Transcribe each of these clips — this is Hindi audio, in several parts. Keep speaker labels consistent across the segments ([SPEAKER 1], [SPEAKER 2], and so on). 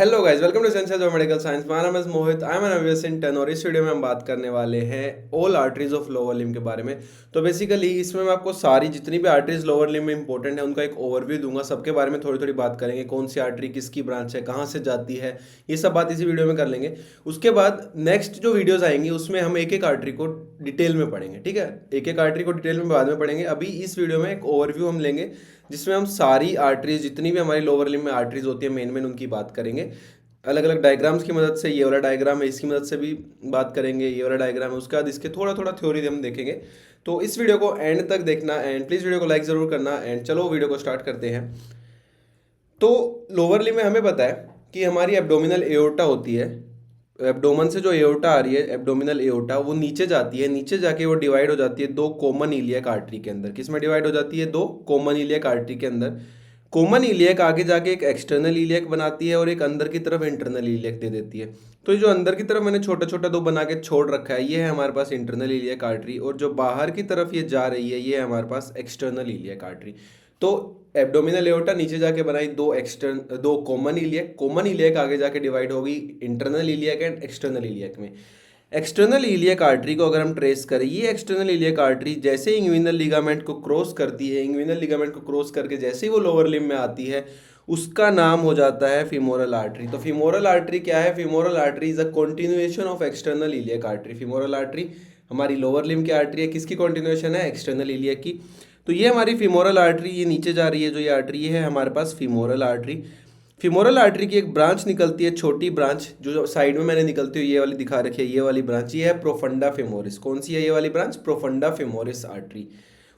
[SPEAKER 1] Hello guys, welcome to essential of medical science. मेरा नाम है मोहित, आई एम एन अवियसन 10 और इस वीडियो में हम बात करने वाले हैं all arteries of lower limb के बारे में। तो बेसिकली इसमें मैं आपको सारी जितनी भी आर्टरीज लोअर लिम्ब में इंपॉर्टेंट है उनका एक ओवरव्यू दूंगा। सबके बारे में थोड़ी थोड़ी बात करेंगे, कौन सी आर्टरी किसकी ब्रांच है, कहाँ से जाती है, ये सब बात इसी वीडियो में कर लेंगे। उसके बाद नेक्स्ट जो वीडियोज आएंगी उसमें हम एक एक आर्टरी को डिटेल में पढ़ेंगे। ठीक है, एक एक आर्टरी को डिटेल में बाद में पढ़ेंगे। अभी इस वीडियो में एक ओवरव्यू हम लेंगे जिसमें हम सारी आर्टरीज जितनी भी हमारी लोअर लिम्ब में आर्टरीज होती है मेन उनकी बात करेंगे। अलग अलग डायग्राम्स की मदद से, ये वाला डायग्राम है इसकी मदद से भी बात करेंगे, ये वाला डायग्राम है, उसके बाद इसके थोड़ा थोड़ा थ्योरी हम देखेंगे। तो इस वीडियो को एंड तक देखना एंड प्लीज़ वीडियो को लाइक ज़रूर करना। एंड चलो वीडियो को स्टार्ट करते हैं। तो लोअर लिम्ब में हमें पता है कि हमारी एब्डोमिनल एओर्टा होती है। एब्डोमन से जो एओर्टा आ रही है, एब्डोमिनल एओर्टा, वो नीचे जाती है। नीचे जाके वो डिवाइड हो जाती है दो कॉमन इलियक आर्टरी के अंदर। किस में डिवाइड हो जाती है? दो कॉमन इलियक आर्टरी के अंदर। कॉमन इलियक आगे जाके एक एक्सटर्नल इलियक बनाती है और एक अंदर की तरफ इंटरनल इलियक दे देती है। तो ये जो अंदर की तरफ मैंने छोटा छोटा दो बना के छोड़ रखा है, ये है हमारे पास इंटरनल इलियक आर्टरी, और जो बाहर की तरफ ये जा रही है ये है हमारे पास एक्सटर्नल इलियक आर्टरी। तो एब्डोमिनल एओर्टा नीचे जाके बनाई दो कॉमन इलियक आगे जाके डिवाइड होगी internal iliac and external iliac में। एक्सटर्नल इलियक आर्टरी को अगर हम ट्रेस करें, ये एक्सटर्नल इलियक आर्टरी जैसे इंग्विनल लिगामेंट को क्रॉस करती है, इंग्विनल लिगामेंट को क्रॉस करके जैसे ही वो लोअर लिम्ब में आती है, उसका नाम हो जाता है फीमोरल आर्टरी। तो फीमोरल आर्टरी क्या है? Femoral artery is a continuation of external iliac artery. Femoral artery हमारी लोअर लिम्ब की आर्टरी है, किसकी कंटिन्यूएशन है? एक्सटर्नल इलियक की। तो ये हमारी फीमोरल आर्टरी, ये नीचे जा रही है जो ये आर्टरी, ये है हमारे पास फीमोरल आर्टरी। फीमोरल आर्टरी की एक ब्रांच निकलती है, छोटी ब्रांच जो साइड में मैंने निकलती हुई ये वाली दिखा रखी है, ये वाली ब्रांच, ये है प्रोफंडा फेमोरिस। कौन सी है ये वाली ब्रांच? Profunda femoris artery.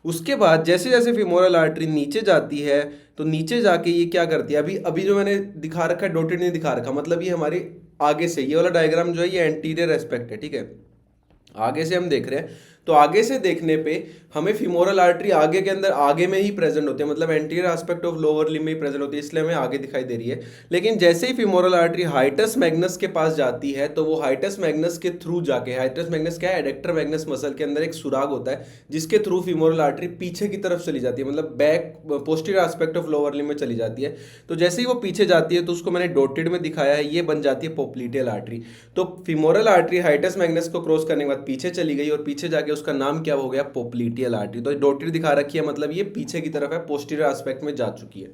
[SPEAKER 1] उसके बाद जैसे जैसे फीमोरल आर्टरी नीचे जाती है तो नीचे जाके ये क्या करती है, अभी अभी जो मैंने दिखा रखा है डॉटेड नहीं दिखा रखा, मतलब ये हमारे आगे से, ये वाला डायग्राम जो है ये एंटीरियर एस्पेक्ट है। ठीक है, आगे से हम देख रहे हैं। तो आगे से देखने पे हमें फीमोरल आर्टरी आगे के अंदर आगे में ही प्रेजेंट होती है, मतलब anterior aspect of lower limb में ही प्रेजेंट होती है, इसलिए हमें आगे दिखाई दे रही है। लेकिन जैसे ही फीमोरल आर्टरी हाइटस मैग्नस के पास जाती है तो वो हाइटस मैग्नस के थ्रू जाके, हाइटस मैग्नस क्या है? एडेक्टर मैग्नस मसल के अंदर एक सुराग होता है जिसके थ्रू फीमोरल आर्टरी पीछे की तरफ चली जाती है, मतलब back posterior aspect of lower limb में चली जाती है। तो जैसे ही वो पीछे जाती है तो उसको मैंने डॉटेड में दिखाया है, ये बन जाती है पोप्लीटियल आर्टरी। तो फीमोरल आर्टरी हाइटस मैग्नस को क्रॉस करने के बाद पीछे चली गई और पीछे जाके उसका नाम क्या हो गया? पोप्लीटियल आर्टरी। तो डॉटेड दिखा रखी है, मतलब ये पीछे की तरफ है, पोस्टीरियर एस्पेक्ट में जा चुकी है।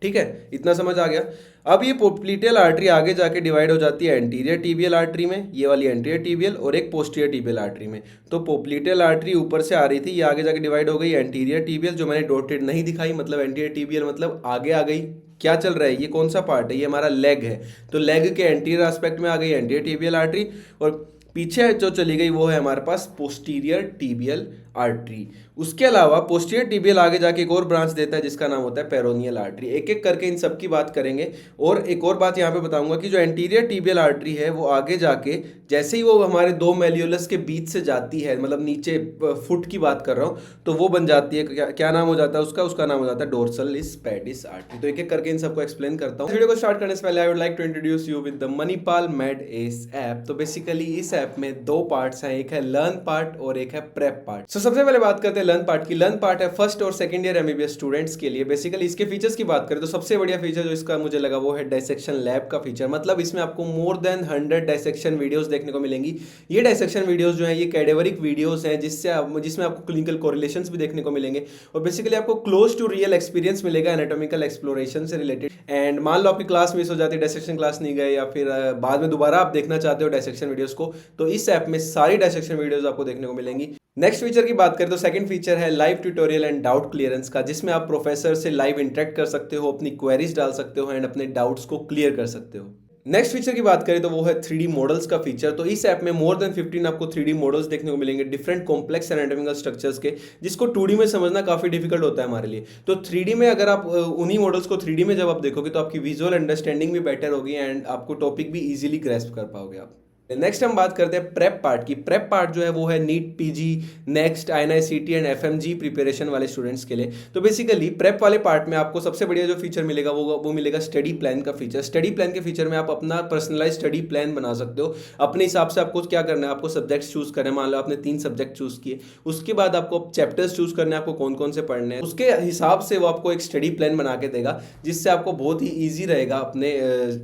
[SPEAKER 1] ठीक है, इतना समझ आ गया। अब ये पोप्लीटियल आर्टरी आगे जाके डिवाइड हो जाती है एंटीरियर टीबियल आर्टरी में, ये वाली एंटीरियर टीबियल, और एक पोस्टीरियर टीबियल आर्टरी में। तो पोप्लीटियल आर्टरी ऊपर से आ रही थी, ये आगे जाके डिवाइड हो गई एंटीरियर टीबियल, जो मैंने डॉटेड नहीं दिखाई, मतलब एंटीरियर टीबियल मतलब आगे आ गई। क्या चल रहा है? ये कौन सा पार्ट है? ये हमारा लेग है, तो लेग के एंटीरियर एस्पेक्ट में आ गई एंटीरियर टीबियल आर्टरी, और पीछे जो चली गई वो है हमारे पास पोस्टीरियर टीबियल आर्टरी। उसके अलावा पोस्टीरियर टीबियल आगे जाके एक और ब्रांच देता है जिसका नाम होता है पेरोनियल आर्टरी। एक एक करके इन सब की बात करेंगे। और एक और बात यहाँ पे बताऊंगा कि जो एंटीरियर टीबियल आर्टरी है वो आगे जाके जैसे ही वो हमारे दो मेल्यूलस के बीच से जाती है, मतलब नीचे फुट की बात कर रहा हूँ, तो वो बन जाती है, क्या नाम हो जाता है उसका? उसका नाम हो जाता है डोर्सलिस पैडिस आर्टरी। तो एक एक करके इन सबको एक्सप्लेन करता हूँ। वीडियो को स्टार्ट करने से पहले I would like to introduce you with the Manipal med ace app. तो बेसिकली इस ऐप में दो पार्ट्स हैं, एक है लर्न पार्ट और एक है प्रेप पार्ट। सबसे पहले बात करते हैं लर्न पार्ट की। लर्न पार्ट है फर्स्ट और सेकंड ईयर एमबीबीएस स्टूडेंट्स के लिए। बेसिकली इसके फीचर्स की बात करें तो सबसे बढ़िया फीचर जो इसका मुझे लगा वो है डायसेक्शन लैब का फीचर। मतलब इसमें आपको मोर देन 100 डायसेक्शन वीडियोस देखने को मिलेंगी। ये डायसेक्शन वीडियोस जो है ये कैडेवरिक वीडियोस हैं जिसमें आपको क्लिनिकल कोरिलेशंस भी देखने को मिलेंगे, और बेसिकली आपको क्लोज टू रियल एक्सपीरियंस मिलेगा एनाटॉमिकल एक्सप्लोरेशन से रिलेटेड। एंड मान लो आपकी क्लास मिस हो जाती है, डायसेक्शन क्लास नहीं गए, या फिर बाद में दोबारा आप देखना चाहते हो डायसेक्शन वीडियोस को, तो इस ऐप में सारी डायसेक्शन वीडियोस आपको देखने को मिलेंगी। नेक्स्ट फीचर की बात करें तो सेकंड फीचर है live tutorial and doubt clearance का, जिसमें आप प्रोफेसर से लाइव इंटरेक्ट कर सकते हो, अपनी क्वेरीज डाल सकते हो एंड अपने डाउट्स को क्लियर कर सकते हो। नेक्स्ट फीचर की बात करें तो वो है 3D मॉडल्स का फीचर। तो इस ऐप में मोर देन 15 आपको 3D मॉडल्स देखने को मिलेंगे डिफरेंट कॉम्प्लेक्स एनाटॉमिकल स्ट्रक्चर्स के, जिसको 2D में समझना काफी डिफिकल्ट होता है हमारे लिए। तो 3D में अगर आप उन्हीं मॉडल्स को 3D में जब आप देखोगे तो आपकी विजुअल अंडरस्टैंडिंग भी बेटर होगी एंड आपको टॉपिक भी इजीली ग्रैस्प कर पाओगे आप। नेक्स्ट हम बात करते हैं प्रेप पार्ट की। प्रेप पार्ट जो है वो है NEET, PG, next, INICET and FMG preparation वाले स्टूडेंट्स के लिए। तो बेसिकली प्रेप वाले पार्ट में आपको सबसे बढ़िया जो फीचर मिलेगा वो मिलेगा स्टडी प्लान का फीचर। स्टडी प्लान के फीचर में आप अपना पर्सनलाइज स्टडी प्लान बना सकते हो। अपने हिसाब से आपको क्या करना है, आपको सब्जेक्ट्स चूज करना है। मान लो आपने 3 सब्जेक्ट चूज किए, उसके बाद आपको चैप्टर्स चूज करने हैं, आपको कौन कौन से पढ़ने हैं, उसके हिसाब से वो आपको एक स्टडी प्लान बना के देगा, जिससे आपको बहुत ही ईजी रहेगा अपने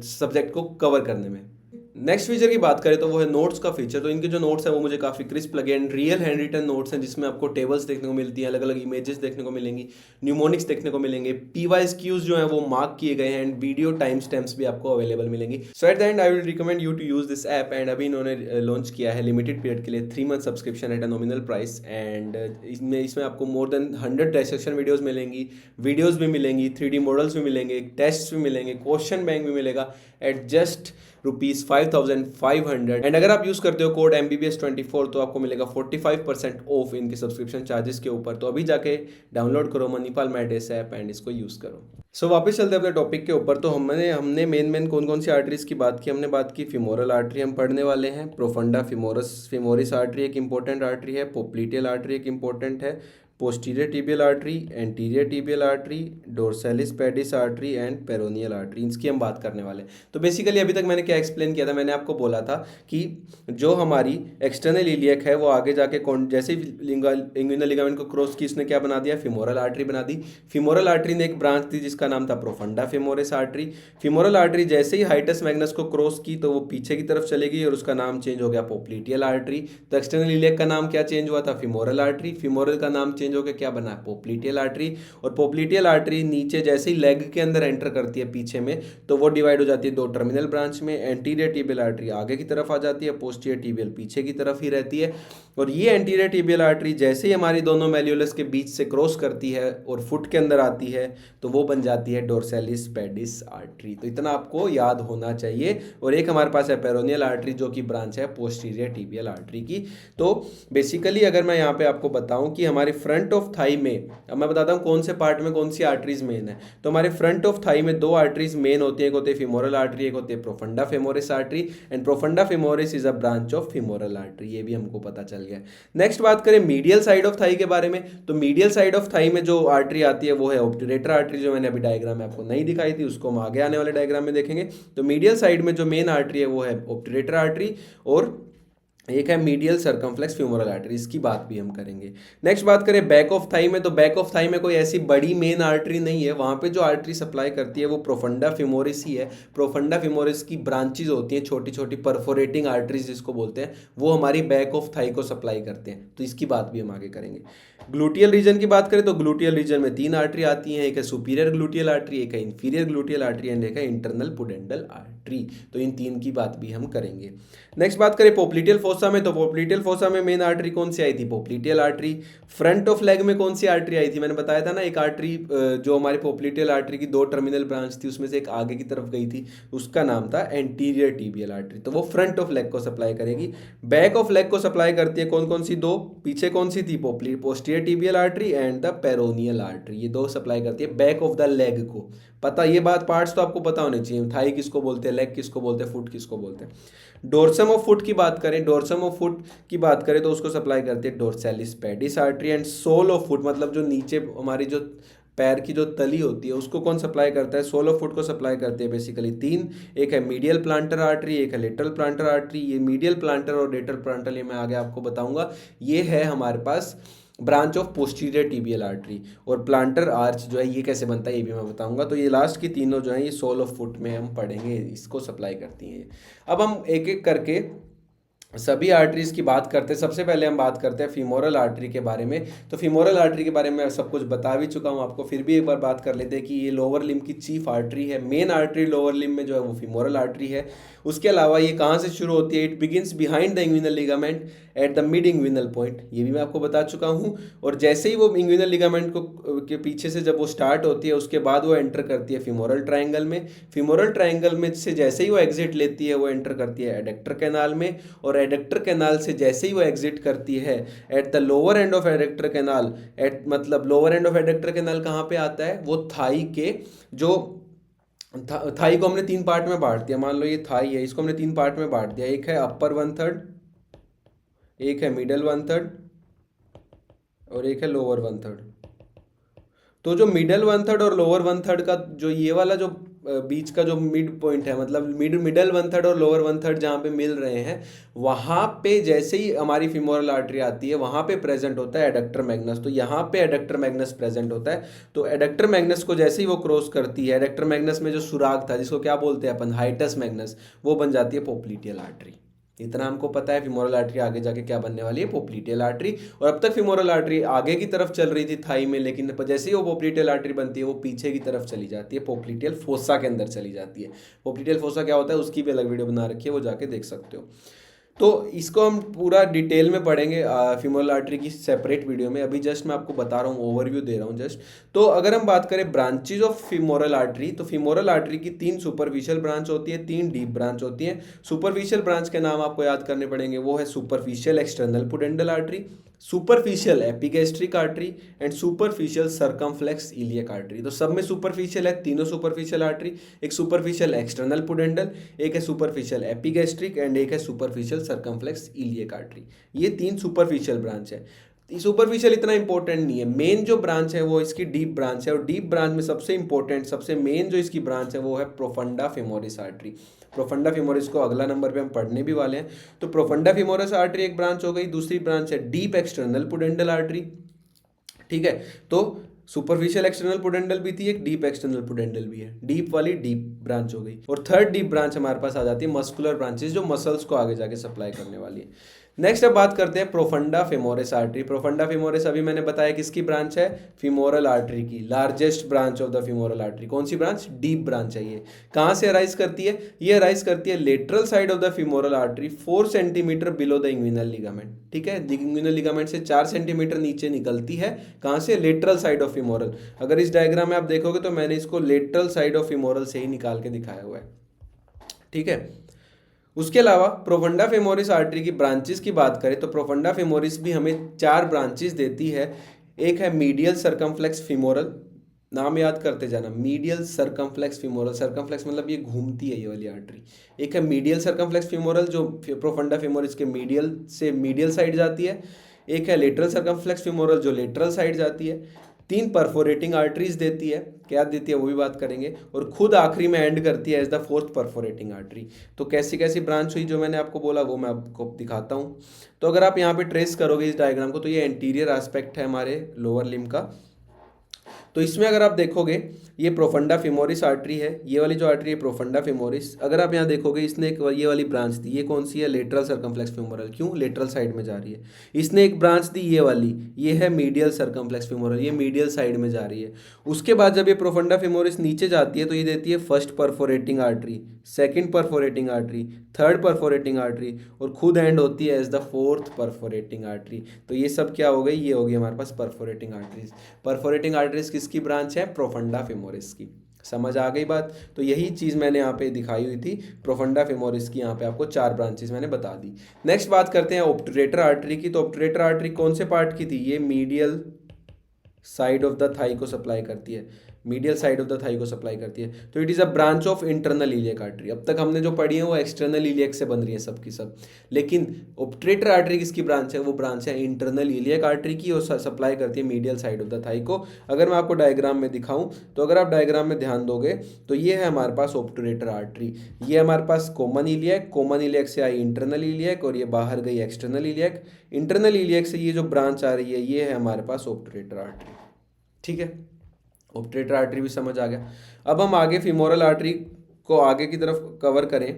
[SPEAKER 1] सब्जेक्ट को कवर करने में। नेक्स्ट फीचर की बात करें तो वो है नोट्स का फीचर। तो इनके जो नोट्स हैं वो मुझे काफ़ी क्रिस्प लगे and real hand written notes हैं, जिसमें आपको टेबल्स देखने को मिलती हैं, अलग अलग इमेजेस देखने को मिलेंगी, न्यूमोनिक्स देखने को मिलेंगे, पीवाईज क्यूज जो है वो मार्क किए गए हैं एंड वीडियो टाइम स्टैम्प्स भी आपको अवेलेबल मिलेंगी। So at the end I will recommend you to use this app. And अभी इन्होंने लॉन्च किया है लिमिटेड पीरियड के लिए 3 month subscription at a nominal price. And इसमें आपको मोर देन 100 डायसेक्शन वीडियोज़ मिलेंगी, वीडियोज़ भी मिलेंगी, 3D मॉडल्स भी मिलेंगे, टेस्ट भी मिलेंगे, क्वेश्चन बैंक भी मिलेगा एट जस्ट ₹5,500। एंड अगर आप यूज़ करते हो कोड MBBS24 तो आपको मिलेगा 45% ऑफ इनके सब्सक्रिप्शन चार्जेस के ऊपर। तो अभी जाके डाउनलोड करो मणिपाल मैथ्स ऐप एंड इसको यूज़ करो। सो वापस चलते हैं अपने टॉपिक के ऊपर। तो हमने मेन कौन कौन सी आर्टरीज की बात की। हमने बात की फीमोरल आर्टरी हम पढ़ने वाले हैं, प्रोफंडा फिमोरिस आर्टरी एक इंपॉर्टेंट आर्टरी है, पोप्लीटियल आर्टरी एक इंपॉर्टेंट है, posterior tibial artery, anterior tibial artery, dorsalis pedis artery and peroneal artery, इसकी हम बात करने वाले हैं। तो बेसिकली अभी तक मैंने क्या एक्सप्लेन किया था, मैंने आपको बोला था कि जो हमारी एक्सटर्नल इलियक है वो आगे जाके जैसे इंग्विनल लिगामेंट को क्रॉस की इसने क्या बना दिया, फिमोरल आर्टरी बना दी। फिमोरल आर्टरी ने एक ब्रांच थी जिसका नाम था profunda femoris artery. Femoral artery जैसे ही हाइटस मैग्नस को क्रॉस की तो वो पीछे की तरफ चलेगी और उसका नाम चेंज हो गया पोप्लीटियल आर्टरी। तो एक्सटर्नल इलियक का नाम क्या चेंज हुआ था, फिमोरल आर्टरी। फिमोरल का नाम चेंज हो गया, क्या बना, पोप्लीटियल आर्टरी। और पोप्लीटियल आर्टरी नीचे जैसे ही लेग के अंदर एंटर करती है पीछे में तो वो डिवाइड हो जाती है 2 टर्मिनल ब्रांच में। एंटीरियर टिबियल आर्टरी आगे की तरफ आ जाती है, पोस्टीरियर टिबियल पीछे की तरफ ही रहती है। और ये एंटीरियर टिबियल आर्टरी जैसे ही हमारी दोनों मेल्यूलस के बीच से क्रॉस करती है और फुट के अंदर आती है तो वो बन जाती है डोर्सैलिस पेडिस आर्टरी। तो इतना आपको याद होना चाहिए। और एक हमारे पास है पेरोनियल आर्टरी जो कि ब्रांच है पोस्टीरियर टिबियल आर्टरी की। तो बेसिकली अगर मैं यहाँ पे आपको बताऊं कि हमारे फ्रंट ऑफ थाई में, अब मैं बताता हूँ कौन से पार्ट में कौन सी आर्टरीज मेन है। तो हमारे फ्रंट ऑफ थाई में 2 आर्टरीज मेन होती है, एक होती है फिमोरल आर्टरी, एक होती है profunda femoris artery. And profunda femoris is a branch of femoral artery, ये भी हमको पता चल गया। नेक्स्ट बात करें मीडियल साइड ऑफ थाई के बारे में। तो मीडियल साइड ऑफ थाई में जो आर्टरी आती है वो है ऑब्टुरेटर आर्टरी, जो मैंने अभी डायग्राम में आपको नहीं दिखाई थी, उसको हम आगे आने वाले डायग्राम में देखेंगे। तो मीडियल साइड में जो मेन आर्टरी है वो है ऑब्टुरेटर आर्टरी, और एक है मीडियल सर्कमफ्लेक्स फ्यूमरल आर्टरी, इसकी बात भी हम करेंगे। नेक्स्ट बात करें बैक ऑफ थाई में। तो बैक ऑफ थाई में कोई ऐसी बड़ी मेन आर्टरी नहीं है, वहाँ पे जो आर्टरी सप्लाई करती है वो प्रोफंडा फिमोरिस ही है। प्रोफंडा फिमोरिस की ब्रांचेज होती हैं, छोटी छोटी परफोरेटिंग आर्टरीज जिसको बोलते हैं, वो हमारी बैक ऑफ थाई को सप्लाई करते हैं। तो इसकी बात भी हम आगे करेंगे। ग्लूटियल रीजन की बात करें तो ग्लूटियल रीजन में 3 आर्टरी आती हैं, एक है सुपीरियर ग्लूटियल आर्टरी, एक है इंफीरियर ग्लूटियल आर्टरी एंड एक है इंटरनल पुडेंडल आर्टरी। तो इन 3 की बात भी हम करेंगे। नेक्स्ट बात करें पोप्लीटियल फोसा में। तो पोप्लीटियल फोसा में मेन आर्टरी कौन सी आई थी, पोप्लीटियल आर्टरी। फ्रंट ऑफ लेग में कौन सी आर्टरी आई थी, मैंने बताया था ना, एक आर्टरी जो हमारी पोप्लीटियल आर्टरी की 2 टर्मिनल ब्रांच थी उसमें से एक आगे की तरफ गई थी, उसका नाम था एंटीरियर टिबियल आर्टरी। तो वो फ्रंट ऑफ लेग को सप्लाई करेगी। बैक ऑफ लेग को सप्लाई करती है कौन कौन सी 2, पीछे कौन सी थी, posterior tibial artery and the peroneal artery, ये 2 सप्लाई करती है बैक ऑफ द लेग को। पता, ये बात पार्ट्स तो आपको पता होने चाहिए, थाई किसको बोलते हैं, लेग किसको बोलते हैं, फुट किसको बोलते हैं। डोर्सम ऑफ फुट की बात करें, डोर्सम ऑफ फुट की बात करें तो उसको सप्लाई करती है dorsalis pedis artery. And sole of foot मतलब जो नीचे हमारी जो पैर की जो तली होती है उसको कौन सप्लाई करता है, सोल ऑफ फुट को सप्लाई करती है बेसिकली 3, एक है मीडियल प्लांटर आर्टरी, एक है लेटरल प्लांटर आर्टरी। ये मीडियल प्लांटर और लेटरल प्लांटर ये मैं आगे आपको बताऊंगा। ये है हमारे पास branch of posterior tibial artery. और प्लांटर आर्च जो है ये कैसे बनता है ये भी मैं बताऊंगा। तो ये लास्ट की तीनों जो है ये सोल ऑफ फुट में हम पढ़ेंगे, इसको सप्लाई करती हैं। अब हम एक एक करके सभी आर्टरीज की बात करते हैं। सबसे पहले हम बात करते हैं फीमोरल आर्टरी के बारे में। तो फीमोरल आर्टरी के बारे में मैं सब कुछ बता भी चुका हूं आपको, फिर भी एक बार बात कर लेते हैं कि ये लोअर लिम्ब की चीफ आर्टरी है। मेन आर्टरी लोअर लिम्ब में जो है वो फीमोरल आर्टरी है। उसके अलावा ये कहाँ से शुरू होती है, it begins behind the inguinal ligament at the mid inguinal point, ये भी मैं आपको बता चुका हूँ। और जैसे ही वो इंग्विनल लिगामेंट को के पीछे से जब वो स्टार्ट होती है उसके बाद वो एंटर करती है फीमोरल ट्रायंगल में। फीमोरल ट्रायंगल में से जैसे ही वो एग्जिट लेती है वो एंटर करती है एडेक्टर कैनाल में। और एडेक्टर कैनाल से जैसे ही वो एग्जिट करती है at the lower end of adductor canal, at मतलब lower end of adductor canal कहाँ पे आता है, वो थाई के जो थाई को हमने तीन पार्ट में बांट दिया, मान लो ये थाई है, इसको हमने तीन पार्ट में बांट दिया, एक है अपर वन थर्ड, एक है मिडल वन थर्ड और एक है लोअर वन थर्ड। तो जो मिडल वन थर्ड और लोअर वन थर्ड का जो ये वाला जो बीच का जो मिड पॉइंट है, मतलब मिडल वन थर्ड और लोअर वन थर्ड जहाँ पे मिल रहे हैं, वहाँ पे जैसे ही हमारी फीमोरल आर्टरी आती है वहाँ पे प्रेजेंट होता है एडक्टर मैग्नस। तो यहाँ पे एडक्टर मैग्नस प्रेजेंट होता है। तो एडक्टर मैग्नस को जैसे ही वो क्रॉस करती है, एडक्टर मैग्नस में जो सुराग था जिसको क्या बोलते हैं अपन, हाइटस मैग्नस, वो बन जाती है पोप्लीटियल आर्टरी। इतना हमको पता है फीमोरल आर्टरी आगे जाके क्या बनने वाली है, पोप्लीटियल आर्टरी। और अब तक फीमोरल आर्टरी आगे की तरफ चल रही थी थाई में, लेकिन जैसे ही वो पोप्लीटियल आर्टरी बनती है वो पीछे की तरफ चली जाती है, पोप्लीटियल फोसा के अंदर चली जाती है। पोप्लीटियल फोसा क्या होता है उसकी भी अलग वीडियो बना रखी है, वो जाके देख सकते हो। तो इसको हम पूरा डिटेल में पढ़ेंगे फीमोरल आर्टरी की सेपरेट वीडियो में। अभी जस्ट मैं आपको बता रहा हूँ, ओवरव्यू दे रहा हूँ जस्ट। तो अगर हम बात करें ब्रांचेज ऑफ फीमोरल आर्टरी, तो फीमोरल आर्टरी की तीन सुपरफिशियल ब्रांच होती है, तीन डीप ब्रांच होती है। सुपरफिशियल ब्रांच के नाम आपको याद करने पड़ेंगे, वो है superficial external pudendal artery, superficial epigastric artery and superficial circumflex iliac artery. तो सब में सुपरफिशियल है, तीनों सुपरफिशियल आर्टरी। एक सुपरफिशियल एक्सटर्नल पुडेंडल, एक है सुपरफिशियल एपिगैस्ट्रिक एंड एक है सुपरफिशियल सर्कमफ्लेक्स इलियक आर्टरी। ये तीन सुपरफिशियल ब्रांच है। सुपरफिशियल इतना इंपॉर्टेंट नहीं है, मेन जो ब्रांच है वो इसकी डीप ब्रांच है। और डीप ब्रांच में सबसे इंपॉर्टेंट, सबसे मेन जो इसकी ब्रांच है वो है profunda femoris artery. Profunda femoris को अगला नंबर पे हम पढ़ने भी वाले हैं। तो प्रोफंडा फेमोरिस आर्टरी एक ब्रांच हो गई। दूसरी ब्रांच है डीप एक्सटर्नल पुडेंडल आर्टरी, ठीक है। तो सुपरफिशियल एक्सटर्नल पुडेंडल भी थी, एक डीप एक्सटर्नल पुडेंडल भी है, डीप वाली डीप ब्रांच हो गई। और थर्ड डीप ब्रांच हमारे पास आ जाती है मस्कुलर ब्रांचेस, जो मसल्स को आगे जाके सप्लाई करने वाली है। नेक्स्ट अब बात करते हैं profunda femoris artery. Profunda femoris अभी मैंने बताया किसकी ब्रांच है, फीमोरल आर्टरी की, largest branch of the femoral artery. कौन सी ब्रांच, डीप ब्रांच है ये। कहाँ से अराइज करती है, ये अराइज करती है lateral side of the femoral artery 4 centimetre below the inguinal ligament, ठीक है। इंग्विनल लिगामेंट से 4 सेंटीमीटर नीचे निकलती है। कहाँ से, लेटरल साइड ऑफ फीमोरल। अगर इस डायग्राम में आप देखोगे तो मैंने इसको लेटरल साइड ऑफ फीमोरल से ही निकाल के दिखाया हुआ है, ठीक है। उसके अलावा प्रोफंडा फेमोरिस आर्टरी की ब्रांचेस की बात करें तो प्रोफंडा फेमोरिस भी हमें 4 ब्रांचेस देती है। एक है मीडियल सर्कमफ्लेक्स फीमोरल, नाम याद करते जाना, मीडियल सर्कमफ्लेक्स फीमोरल, सर्कमफ्लेक्स मतलब ये घूमती है ये वाली आर्टरी। एक है मीडियल सर्कमफ्लेक्स फीमोरल जो प्रोफंडा फेमोरिस के मीडियल से मीडियल साइड जाती है। एक है लेटरल सर्कमफ्लेक्स फीमोरल जो लेटरल साइड जाती है। 3 परफोरेटिंग आर्टरीज देती है, क्या देती है वो भी बात करेंगे। और खुद आखिरी में एंड करती है as the 4th perforating artery. तो कैसी कैसी ब्रांच हुई जो मैंने आपको बोला वो मैं आपको दिखाता हूँ। तो अगर आप यहाँ पे ट्रेस करोगे इस डायग्राम को तो ये एंटीरियर एस्पेक्ट है हमारे लोअर लिम्ब का। तो इसमें अगर आप देखोगे ये प्रोफंडा फेमोरिस आर्टरी है, ये वाली जो आर्टरी है प्रोफंडा फेमोरिस। अगर आप यहाँ देखोगे इसने एक ये वाली ब्रांच दी, ये कौन सी है, लेटरल सर्कमफ्लेक्स फेमोरल, क्यों, लेटरल साइड में जा रही है। इसने एक ब्रांच दी ये वाली, ये है मीडियल सर्कमफ्लेक्स फेमोरल, ये मीडियल साइड में जा रही है। उसके बाद जब ये प्रोफंडा फेमोरिस नीचे जाती है तो ये देती है first perforating artery, second perforating artery, third perforating artery और खुद एंड होती है as the 4th perforating artery. तो ये सब क्या हो गई, ये हो गई हमारे पास परफोरेटिंग आर्टरीज। परफोरेटिंग आर्टरीज किसकी ब्रांच है, प्रोफंडा फेमोरिस की। समझ आ गई बात। तो यही चीज़ मैंने यहाँ पे दिखाई हुई थी, प्रोफंडा फेमोरिस की यहाँ पे आपको 4 ब्रांचेस मैंने बता दी। नेक्स्ट बात करते हैं ऑब्टुरेटर आर्टरी की। तो ऑब्टुरेटर आर्टरी कौन से पार्ट की थी, ये medial side of the thigh को सप्लाई करती है, medial side of the thigh को सप्लाई करती है। तो it is a branch of internal iliac artery. अब तक हमने जो पढ़ी है वो एक्सटर्नल इलियक से बन रही है सब की सब, लेकिन ऑब्टुरेटर आर्टरी किसकी ब्रांच है, वो ब्रांच है इंटरनल इलियक आर्टरी की और सप्लाई करती है medial side of the thigh को। अगर मैं आपको डायग्राम में दिखाऊं तो अगर आप डायग्राम में ध्यान दोगे तो ये है हमारे पास ऑब्टुरेटर आर्टरी, ये हमारे पास कॉमन इलियक, कॉमन इलियक से आई इंटरनल इलियक और ये बाहर गई एक्सटर्नल इलियक। इंटरनल इलियक से ये जो ब्रांच आ रही है ये है हमारे पास ऑब्टुरेटर आर्टरी, ठीक है। ऑब्टुरेटर आर्टरी भी समझ आ गया। अब हम आगे फीमोरल आर्टरी को आगे की तरफ कवर करें,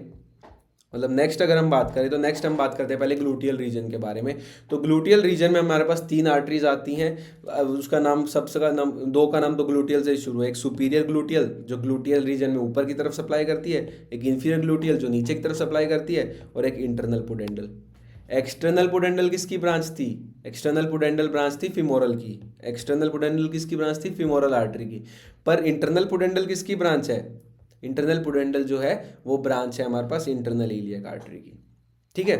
[SPEAKER 1] मतलब नेक्स्ट अगर हम बात करें तो नेक्स्ट हम बात करते हैं पहले ग्लूटियल रीजन के बारे में। तो ग्लूटियल रीजन में हमारे पास 3 आर्टरीज आती हैं। उसका नाम सबसे का नाम, 2 का नाम तो ग्लूटियल से ही शुरू है। एक सुपीरियर ग्लूटियल जो ग्लूटियल रीजन में ऊपर की तरफ सप्लाई करती है, एक इंफीरियर ग्लूटियल जो नीचे की तरफ सप्लाई करती है और एक इंटरनल पुडेंडल। एक्सटर्नल पुडेंडल किसकी ब्रांच थी, एक्सटर्नल पुडेंडल ब्रांच थी फीमोरल की। एक्सटर्नल पुडेंडल किसकी ब्रांच थी, फीमोरल आर्टरी की। पर इंटरनल पुडेंडल किसकी ब्रांच है, इंटरनल पुडेंडल जो है वो ब्रांच है हमारे पास इंटरनल इलियक आर्टरी की, ठीक है।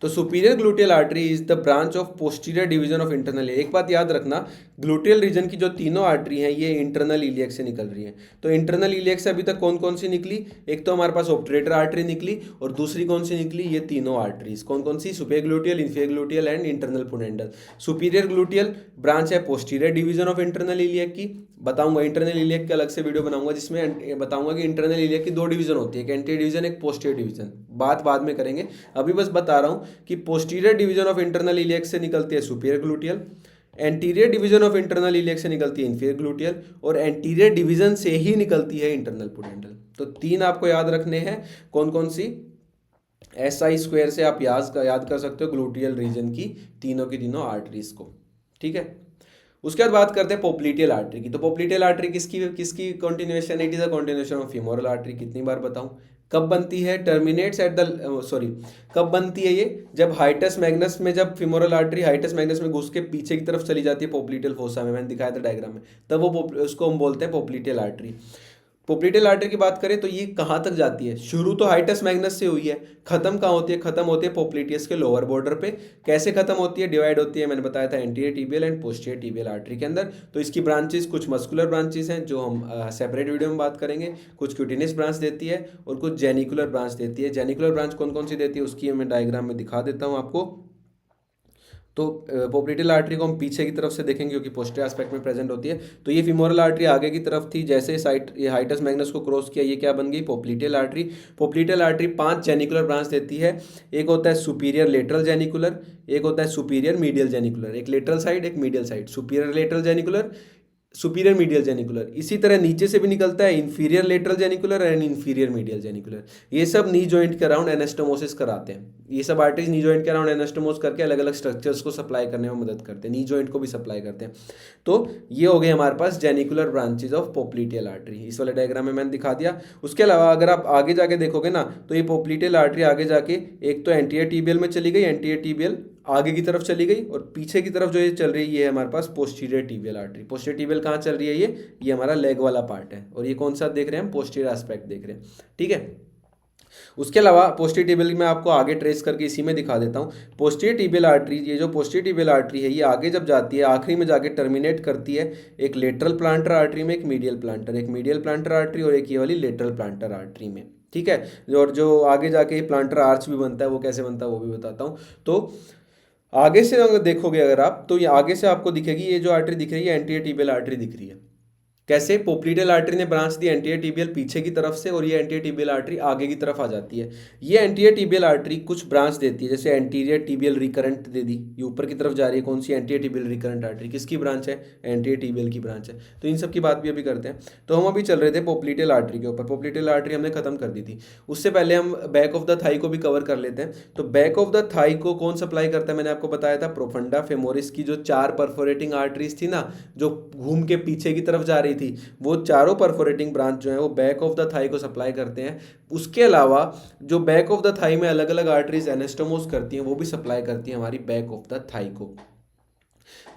[SPEAKER 1] तो superior gluteal artery is the branch of posterior division of internal. एक बात याद रखना, ग्लूटियल रीजन की जो तीनों आर्टरी हैं ये इंटरनल इलियक से निकल रही हैं। तो इंटरनल इलियक से अभी तक कौन कौन सी निकली? एक तो हमारे पास ऑब्टरेटर आर्टरी निकली, और दूसरी कौन सी निकली? ये तीनों आर्टरीज कौन कौन सी? Superior gluteal, inferior gluteal and internal pudendal. Superior gluteal branch है posterior division of internal iliac की। बताऊंगा इंटरनल इलियक के अलग से वीडियो बनाऊंगा जिसमें बताऊंगा कि इंटरनल इलियक की दो डिवीजन होती है, एक एंटीरियर डिवीजन एक पोस्टीरियर डिवीजन। बात बाद में करेंगे, अभी बस बता रहा हूं कि posterior division of internal iliac से निकलती है superior gluteal, anterior division of internal iliac से निकलती है इंफीरियर ग्लूटियल, और एंटीरियर डिवीजन से ही निकलती है इंटरनल पुडेंडल। तो तीन आपको याद रखने हैं। कौन कौन सी? SI स्क्वायर से आप याद कर सकते हो ग्लूटियल रीजन की तीनों आर्टरीज को। ठीक है, उसके बाद बात करते हैं पोप्लीटियल आर्टरी की। तो पोप्लीटियल आर्टरी किसकी continuation? It is a continuation of femoral artery. कितनी बार बताऊं? कब बनती है? टर्मिनेट्स एट द कब बनती है ये? जब हाइटस मैग्नस में, जब फीमोरल आर्टरी हाइटस मैग्नस में घुस के पीछे की तरफ चली जाती है पोप्लीटियल फोसा में, मैंने दिखाया था डायग्राम में, तब वो उसको हम बोलते हैं पोप्लीटियल आर्टरी। पोप्लीटियल आर्टरी की बात करें तो ये कहाँ तक जाती है? शुरू तो हाइटस मैग्नस से हुई है, खत्म कहाँ होती है? खत्म होती है पोप्लीटियस के लोअर बॉर्डर पे। कैसे खत्म होती है? डिवाइड होती है, मैंने बताया था, anterior tibial and posterior tibial artery के अंदर। तो इसकी ब्रांचेस कुछ मस्कुलर ब्रांचेस हैं जो हम सेपरेट वीडियो में बात करेंगे, कुछ क्यूटिनस ब्रांच देती है और कुछ जेनिकुलर ब्रांच देती है। जेनिकुलर ब्रांच कौन कौन सी देती है उसकी मैं डायग्राम में दिखा देता हूँ आपको। तो पोप्लीटियल आर्टरी को हम पीछे की तरफ से देखेंगे क्योंकि पोस्टीरियर एस्पेक्ट में प्रेजेंट होती है। तो ये फीमोरल आर्टरी आगे की तरफ थी, जैसे ये हाइटस मैग्नस को क्रॉस किया, ये क्या बन गई? पोप्लीटियल आर्टरी। पोप्लीटियल आर्टरी 5 जेनिकुलर ब्रांच देती है। एक होता है सुपीरियर लेटरल जेनिकुलर, एक होता है सुपीरियर मीडियल जेनिकुलर, एक लेटरल साइड एक medial side, superior lateral genicular, superior medial genicular. इसी तरह नीचे से भी निकलता है inferior lateral genicular and inferior medial genicular. ये सब नी जॉइंट के अराउंड एनास्टोमोसिस कराते हैं। ये सब आर्टरीज नी जॉइंट के अराउंड एनास्टोमोस करके अलग अलग स्ट्रक्चर्स को सप्लाई करने में मदद करते हैं, नी जॉइंट को भी सप्लाई करते हैं। तो ये हो गए हमारे पास genicular branches of popliteal artery. इस वाले डायग्राम में मैंने दिखा दिया। उसके अलावा अगर आप आगे जाके देखोगे ना, तो ये पोप्लीटियल आर्टरी आगे जाके एक तो एंटीरियर टिबियल में चली गई, एंटीरियर टिबियल आगे की तरफ चली गई, और पीछे की तरफ जो ये चल रही है ये है हमारे पास posterior tibial artery. Posterior tibial कहाँ चल रही है? ये हमारा लेग वाला पार्ट है, और ये कौन सा देख रहे हैं हम? पोस्टीरियर एस्पेक्ट देख रहे हैं। ठीक है, उसके अलावा पोस्टीरियर टिबियल में आपको आगे ट्रेस करके इसी में दिखा देता हूँ। पोस्टीरियर टिबियल आर्टरी, ये जो पोस्टीरियर टिबियल आर्टरी है ये आगे जब जाती है आखिरी में जाके टर्मिनेट करती है एक लेटरल प्लांटर आर्टरी में, एक मीडियल प्लांटर आर्टरी और एक ये वाली लेटरल प्लांटर आर्टरी में। ठीक है, और जो आगे जाके प्लांटर आर्च भी बनता है वो कैसे बनता है वो भी बताता हूँ। तो आगे से अगर देखोगे अगर आप, तो ये आगे से आपको दिखेगी, ये जो आर्टरी दिख रही है एंटीरियर टिबियल आर्टरी दिख रही है। कैसे? पोप्लीटियल आर्टरी ने ब्रांच दी एंटीरियर टिबियल पीछे की तरफ से, और ये एंटीरियर टिबियल आर्टरी आगे की तरफ आ जाती है। ये एंटीरियर टिबियल आर्टरी कुछ ब्रांच देती है, जैसे एंटीरियर टिबियल रिकरेंट दे दी, ये ऊपर की तरफ जा रही है। कौन सी? Anterior tibial recurrent artery. किसकी ब्रांच है? एंटीरियर टिबियल की ब्रांच है। तो इन सब की बात भी अभी करते हैं। तो हम अभी चल रहे थे पोप्लीटियल आर्टरी के ऊपर। पोप्लीटियल आर्टरी हमने खत्म कर दी थी। उससे पहले हम बैक ऑफ द थाई को भी कवर कर लेते हैं। तो बैक ऑफ द थाई को कौन सप्लाई करता है? मैंने आपको बताया था, प्रोफंडा फेमोरिस की जो 4 परफोरेटिंग आर्टरीज थी ना, जो घूम के पीछे की तरफ जा रही थी, वो चारों परफोरेटिंग ब्रांच जो है वो बैक ऑफ द थाई को सप्लाई करते हैं। उसके अलावा जो बैक ऑफ द थाई में अलग अलग आर्टरीज एनास्टोमोस करती हैं वो भी सप्लाई करती हैं हमारी बैक ऑफ द थाई को।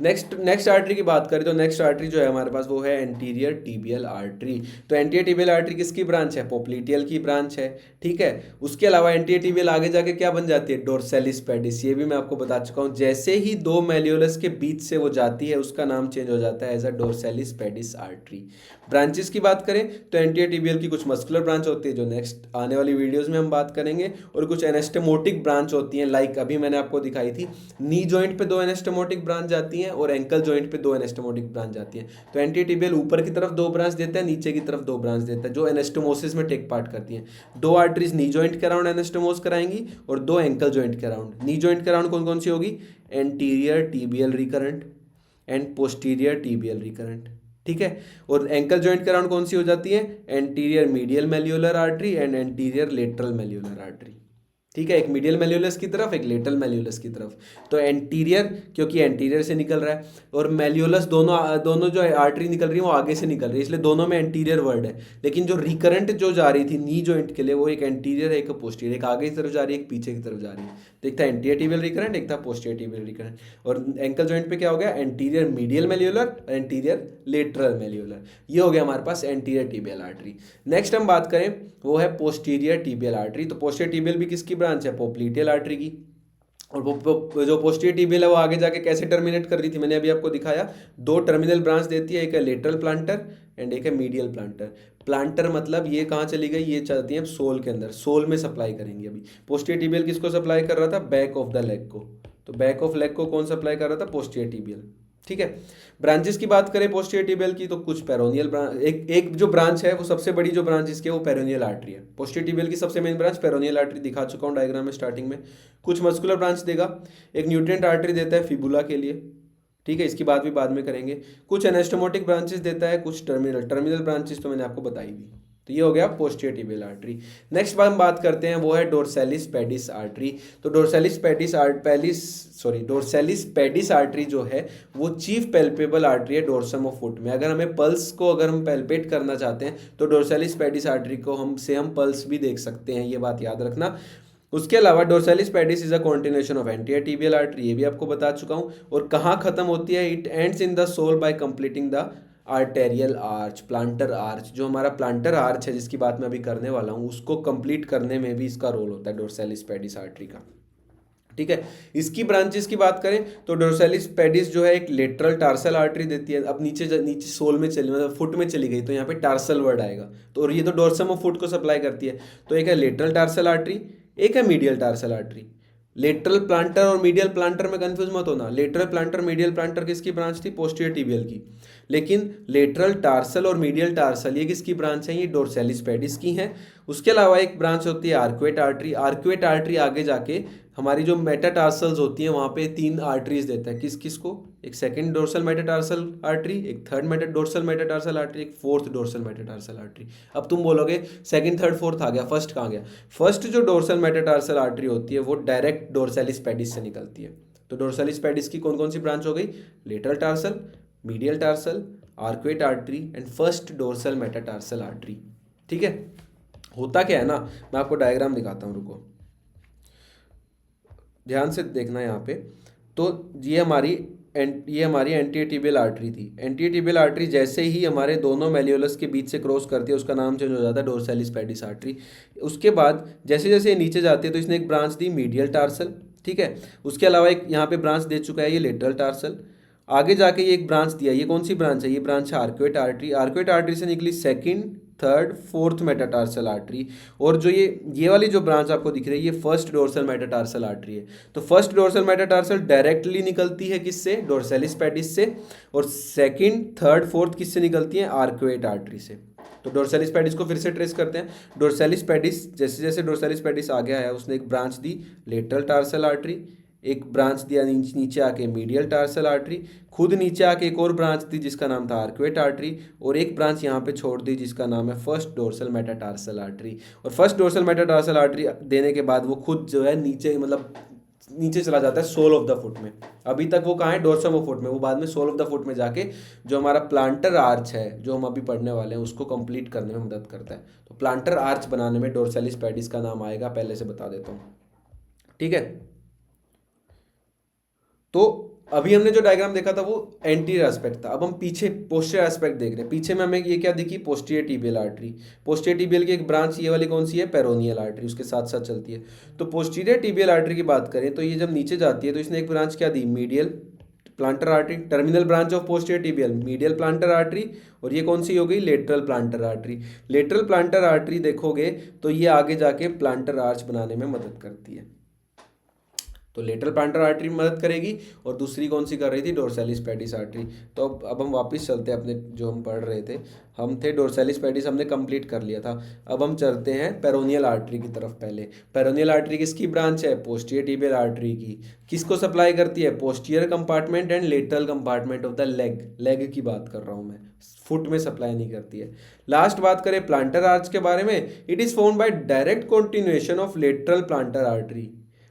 [SPEAKER 1] नेक्स्ट आर्टरी की बात करें तो नेक्स्ट आर्टरी जो है हमारे पास वो है एंटीरियर टिबियल आर्टरी। तो एंटीरियर टिबियल आर्टरी किसकी ब्रांच है? पोप्लीटियल की ब्रांच है। ठीक है, उसके अलावा एंटीरियर टिबियल आगे जाके क्या बन जाती है? डोर्सेलिस पेडिस। ये भी मैं आपको बता चुका हूँ, जैसे ही दो मेल्योलस के बीच से वो जाती है उसका नाम चेंज हो जाता है as a dorsalis pedis artery. Branches की बात करें तो एंटीरियर टिबियल की कुछ मस्कुलर ब्रांच होती है जो नेक्स्ट आने वाली वीडियोस में हम बात करेंगे, और कुछ एनास्टोमोटिक ब्रांच होती हैं, लाइक अभी मैंने आपको दिखाई थी, नी जॉइंट पे 2 एनास्टोमोटिक ब्रांच जाती हैं और एंकल जॉइंट पे 2 एनास्टोमोटिक ब्रांच जाती हैं। तो एंटीरियर टिबियल ऊपर की तरफ 2 ब्रांच देता है, नीचे की तरफ 2 ब्रांच देता है, जो एनास्टोमोसिस में टेक पार्ट करती हैं। 2 आर्टरीज नी जॉइंट के अराउंड एनास्टोमोस कराएंगी और 2 एंकल जॉइंट के अराउंड। नी जॉइंट के अराउंड कौन कौन सी होगी? Anterior tibial recurrent and posterior tibial recurrent. ठीक है, और एंकल जॉइंट के अराउंड कौन सी हो जाती है? Anterior medial malleolar artery and anterior lateral malleolar artery. ठीक है, एक मीडियल मेल्यूलस की तरफ, एक लेटरल मेल्यूलस की तरफ। तो एंटीरियर क्योंकि एंटीरियर से निकल रहा है, और मेल्यूलस दोनों जो आर्टरी निकल रही है वो आगे से निकल रही है, इसलिए दोनों में एंटीरियर वर्ड है। लेकिन जो रिकरेंट जो जा रही थी नी जॉइंट के लिए वो एक एंटीरियर है एक पोस्टीरियर, एक आगे की तरफ जा रही है एक पीछे की तरफ जा रही है। तो एक था एंटीरियर टिबियल रिकरेंट, एक था पोस्टीरियर टिबियल रिकरेंट। और एंकल जॉइंट पे क्या हो गया? Anterior medial malleolar, anterior lateral malleolar. ये हो गया हमारे पास एंटीरियर टिबियल आर्टरी। नेक्स्ट हम बात करें वो है पोस्टीरियर टिबियल आर्टरी। तो पोस्टीरियर टिबियल भी किसकी ब्रांच है? पोप्लीटियल आर्टरी की। और जो पोस्टीरियर टिबियल है वो आगे जाके कैसे टर्मिनेट कर रही थी, मैंने अभी आपको दिखाया। दो टर्मिनल ब्रांच देती है, एक है लेटरल प्लांटर एंड एक है मीडियल प्लांटर। प्लांटर मतलब ये कहाँ चली गई, ये चलती है सोल के अंदर, सोल में सप्लाई करेंगी। अभी पोस्टीरियर टिबियल किसको सप्लाई कर रहा था, बैक ऑफ द लेग को। तो बैक ऑफ लेग को कौन सप्लाई कर रहा था, पोस्टीरियर टिबियल। ठीक है। ब्रांचेस की बात करें पोस्टीरियर टिबियल की, तो कुछ पेरोनियल ब्रांच, एक जो ब्रांच है वो सबसे बड़ी जो ब्रांच इसकी है वो पेरोनियल आर्टरी है। पोस्टीरियर टिबियल की सबसे मेन ब्रांच पेरोनियल आर्टरी, दिखा चुका हूँ डायग्राम में स्टार्टिंग में। कुछ मस्कुलर ब्रांच देगा, एक न्यूट्रिएंट आर्टरी देता है फिबुला के लिए, ठीक है, इसकी बात भी बाद में करेंगे। कुछ एनास्टोमोटिक ब्रांचेस देता है, कुछ टर्मिनल ब्रांचेस तो मैंने आपको बताई दी। तो ये हो गया पोस्टीरियर टिबियल आर्टरी। नेक्स्ट बात हम बात करते हैं वो है डोर्सैलिस पेडिस आर्टरी। तो डोर्सैलिस पेडिस आर्टरी जो है वो चीफ पैल्पेबल आर्टरी है डोर्सम ऑफ फुट में। अगर हमें पल्स को अगर हम पैल्पेट करना चाहते हैं तो डोर्सैलिस पेडिस आर्टरी को हम पल्स भी देख सकते हैं, ये बात याद रखना। उसके अलावा dorsalis pedis is a continuation of anterior tibial artery, ये भी आपको बता चुका हूँ। और कहाँ खत्म होती है, it ends in the sole by completing the arterial arch, plantar arch. जो हमारा प्लांटर आर्च है जिसकी बात मैं अभी करने वाला हूँ, उसको कंप्लीट करने में भी इसका रोल होता है डोर्सैलिस पेडिस आर्टरी का। ठीक है। इसकी ब्रांचेस की बात करें तो डोर्सैलिस पेडिस जो है एक लेटरल टार्सल आर्टरी देती है। अब नीचे सोल में चली, मतलब फुट में चली गई तो यहाँ पे टार्सल वर्ड आएगा, तो और ये तो डोर्सम ऑफ फुट को सप्लाई करती है। तो एक है लेटरल टार्सल आर्टरी, एक है medial tarsal artery. Lateral planter और मीडियल प्लांटर में कंफ्यूज मत होना, लेटरल प्लांटर मीडियल प्लांटर किसकी ब्रांच थी, पोस्टीरियर टिबियल की। लेकिन लेटरल टार्सल और मीडियल टार्सल ये किसकी ब्रांच है, ये डोर्सैलिस पेडिस की हैं। उसके अलावा एक ब्रांच होती है आर्कुएट आर्टरी। आर्कुएट आर्टरी आगे जाके हमारी जो मेटाटार्सल्स होती हैं वहाँ पे 3 आर्टरीज देता है, किस किस को, एक सेकंड डोर्सल मेटाटार्सल आर्टरी, एक थर्ड डोर्सल मेटाटार्सल आर्टरी, एक फोर्थ डोर्सल मेटाटार्सल आर्टरी। अब तुम बोलोगे सेकंड थर्ड फोर्थ आ गया, फर्स्ट कहाँ गया। फर्स्ट जो डोर्सल मेटाटार्सल आर्टरी होती है वो डायरेक्ट डोर्सैलिस पेडिस से निकलती है। तो डोर्सैलिस पेडिस की कौन कौन सी ब्रांच हो गई, lateral tarsal, medial tarsal, arcuate artery and first dorsal metatarsal artery. ठीक है। होता क्या है ना, मैं आपको डायग्राम दिखाता हूँ, रुको ध्यान से देखना यहाँ पे। तो ये हमारी एंटीरियर टिबियल आर्टरी थी। एंटीरियर टिबियल आर्टरी जैसे ही हमारे दोनों मेल्यूलस के बीच से क्रॉस करती है उसका नाम चेंज हो जाता है डोर्सैलिस पेडिस आर्टरी। उसके बाद जैसे जैसे ये नीचे जाती है तो इसने एक ब्रांच दी मीडियल टार्सल, ठीक है। उसके अलावा एक यहाँ पे ब्रांच दे चुका है ये लेटरल टार्सल। आगे जाके ये एक ब्रांच दिया, ये कौन सी ब्रांच है, ये ब्रांच है आर्कुएट आर्टरी। आर्कुएट आर्टरी से निकली second third fourth metatarsal artery. और जो ये वाली जो ब्रांच आपको दिख रही है ये फर्स्ट डोर्सल मेटाटार्सल आर्टरी है। तो फर्स्ट डोर्सल मेटाटार्सल डायरेक्टली निकलती है किससे, डोर्सैलिस पेडिस से। और सेकंड थर्ड फोर्थ किससे निकलती है, आर्कुएट आर्टरी से। तो डोर्सैलिस पेडिस को फिर से ट्रेस करते हैं। डोर्सैलिस पेडिस जैसे जैसे डोर्सैलिस पेडिस आगे आया उसने एक ब्रांच दी लेटरल टार्सल आर्टरी, एक ब्रांच दिया नीचे आके मीडियल टार्सल आर्टरी, खुद नीचे आके एक और ब्रांच दी जिसका नाम था आर्कुएट आर्टरी, और एक ब्रांच यहाँ पे छोड़ दी जिसका नाम है फर्स्ट डोर्सल मेटाटार्सल आर्टरी। और फर्स्ट डोर्सल मेटाटार्सल आर्टरी देने के बाद वो खुद जो है नीचे, मतलब नीचे चला जाता है सोल ऑफ द फुट में। अभी तक वो कहाँ है, डोर्सम ऑफ फुट में, वो बाद में सोल ऑफ द फुट में जाके जो हमारा प्लांटर आर्च है जो हम अभी पढ़ने वाले हैं उसको कंप्लीट करने में मदद करता है। तो प्लांटर आर्च बनाने में डोर्सैलिस पेडिस का नाम आएगा, पहले से बता देता हूँ। ठीक है। तो अभी हमने जो डायग्राम देखा था वो एंटीरियर एस्पेक्ट था। अब हम पीछे पोस्टीरियर एस्पेक्ट देख रहे हैं। पीछे में हमें ये क्या दिखी, posterior tibial artery. Posterior tibial की एक ब्रांच ये वाली कौन सी है, पेरोनियल आर्टरी, उसके साथ साथ चलती है। तो पोस्टीरियर टिबियल आर्टरी की बात करें तो ये जब नीचे जाती है तो इसने एक ब्रांच क्या दी, medial plantar artery. Terminal branch of posterior tibial medial plantar artery. और ये कौन सी हो गई, lateral plantar artery. Lateral plantar artery देखोगे तो ये आगे जाके प्लांटर आर्च बनाने में मदद करती है। तो लेटरल प्लांटर आर्टरी मदद करेगी। और दूसरी कौन सी कर रही थी, डोर्सैलिस पेडिस आर्टरी। तो अब हम वापस चलते हैं अपने जो हम पढ़ रहे थे। हम थे डोर्सैलिस पेडिस, हमने कंप्लीट कर लिया था। अब हम चलते हैं पेरोनियल आर्टरी की तरफ। पहले पेरोनियल आर्टरी किसकी ब्रांच है, पोस्टीरियर टिबियल आर्टरी की। किसको सप्लाई करती है, posterior compartment and lateral compartment of the leg की बात कर रहा हूँ मैं, फुट में सप्लाई नहीं करती है। लास्ट बात करें प्लांटर आर्च के बारे में, it is formed by direct continuation of lateral plantar artery.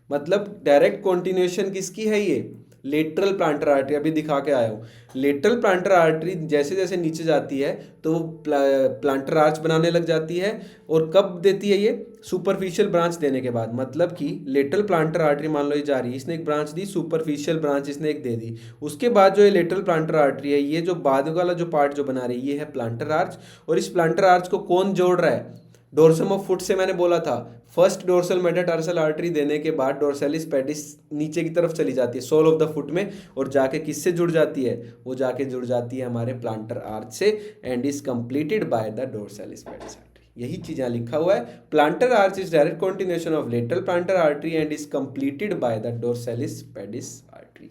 [SPEAKER 1] मतलब डायरेक्ट कंटिन्यूएशन किसकी है, ये लेटरल प्लांटर आर्टरी। अभी दिखा के आया हूँ। लेटरल प्लांटर आर्टरी जैसे जैसे नीचे जाती है तो वो प्लांटर आर्च बनाने लग जाती है। और कब देती है ये, सुपरफिशियल ब्रांच देने के बाद। मतलब कि लेटरल प्लांटर आर्टरी मान लो ये जा रही है, इसने एक ब्रांच दी, सुपरफिशियल ब्रांच इसने एक दे दी। उसके बाद जो ये लेटरल प्लांटर आर्टरी है, ये जो बाद वाला जो पार्ट जो बना रही है ये है प्लांटर आर्च। और इस प्लांटर आर्च को कौन जोड़ रहा है, डोर्सम ऑफ फुट से मैंने बोला था, फर्स्ट डोर्सल मेटाटार्सल आर्टरी देने के बाद डोर्सैलिस पेडिस नीचे की तरफ चली जाती है सोल ऑफ द फुट में, और जाके किससे जुड़ जाती है, वो जाके जुड़ जाती है हमारे प्लांटर आर्च से, and is completed by the dorsalis pedis artery. यही चीज यहाँ लिखा हुआ है, plantar arch is direct continuation of lateral plantar artery and is completed by the dorsalis pedis artery.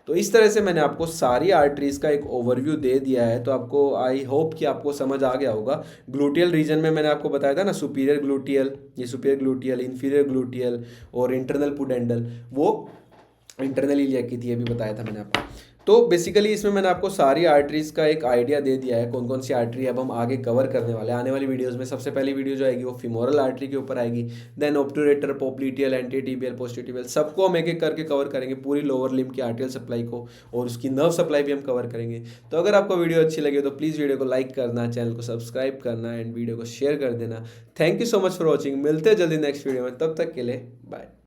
[SPEAKER 1] तो इस तरह से मैंने आपको सारी आर्टरीज का एक ओवरव्यू दे दिया है, तो आपको आई होप कि आपको समझ आ गया होगा। ग्लूटियल रीजन में मैंने आपको बताया था ना, सुपीरियर ग्लूटियल, ये सुपीरियर ग्लूटियल, इंफीरियर ग्लूटियल और इंटरनल पुडेंडल, वो इंटरनल इलियक की थी, ये भी बताया था मैंने आपको। तो बेसिकली इसमें मैंने आपको सारी आर्टरीज का एक आइडिया दे दिया है, कौन कौन सी आर्टरी अब हम आगे कवर करने वाले हैं आने वाली वीडियोस में। सबसे पहली वीडियो जो आएगी वो फीमोरल आर्टरी के ऊपर आएगी, देन ऑब्टूरेटर, पोप्लीटियल, एंटीटिबियल, पोस्टीटिबियल, सबको हम एक एक करके कवर करेंगे, पूरी लोअर लिम्ब की आर्टियल सप्लाई को, और उसकी नर्व सप्लाई भी हम कवर करेंगे। तो अगर आपको वीडियो अच्छी लगे तो प्लीज़ वीडियो को लाइक करना, चैनल को सब्सक्राइब करना एंड वीडियो को शेयर कर देना। Thank you so much for watching, मिलते हैं जल्दी नेक्स्ट वीडियो में, तब तक के लिए बाय।